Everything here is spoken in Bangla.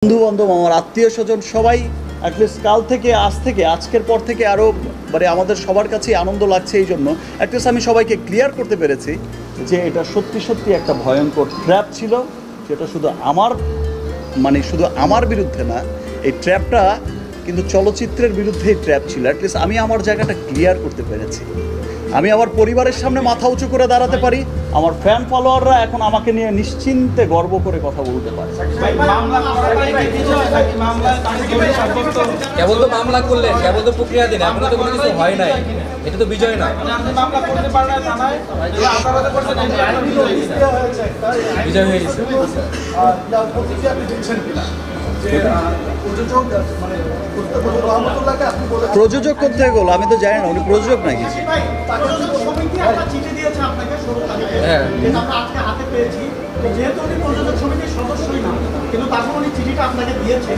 বন্ধু-বান্ধব, আমার আত্মীয়-স্বজন সবাই অ্যাটলিস্ট কাল থেকে আজকের পর থেকে আরও মানে আমাদের সবার কাছেই আনন্দ লাগছে এই জন্য অ্যাটলিস্ট আমি সবাইকে ক্লিয়ার করতে পেরেছি যে এটা সত্যি সত্যি একটা ভয়ঙ্কর ট্র্যাপ ছিল, যেটা শুধু আমার বিরুদ্ধে না, এই ট্র্যাপটা কিন্তু চলচ্চিত্রের বিরুদ্ধেই ট্র্যাপ ছিল। অ্যাটলিস্ট আমি আমার জায়গাটা ক্লিয়ার করতে পেরেছি। আমি আমার পরিবারের সামনে মাথা উঁচু করে দাঁড়াতে পারি, আমার ফ্যান ফলোয়াররা এখন আমাকে নিয়ে নিশ্চিন্তে গর্ব করে কথা বলতে পারে। কেবল তো মামলা করলেন, কেবল তো প্রক্রিয়া দিন, এখনো তো কোনো কিছু হয় নাই, এটা তো বিজয় না। বিজয় হয়ে গেছে। প্রযোজক কোথায় গেল আমি তো জানি না, উনি প্রযোজক নাকি? হ্যাঁ, যেহেতু উনি প্রযোজক সমিতির সদস্যই না, কিন্তু তখন উনি চিঠিটা আপনাকে দিয়েছেন।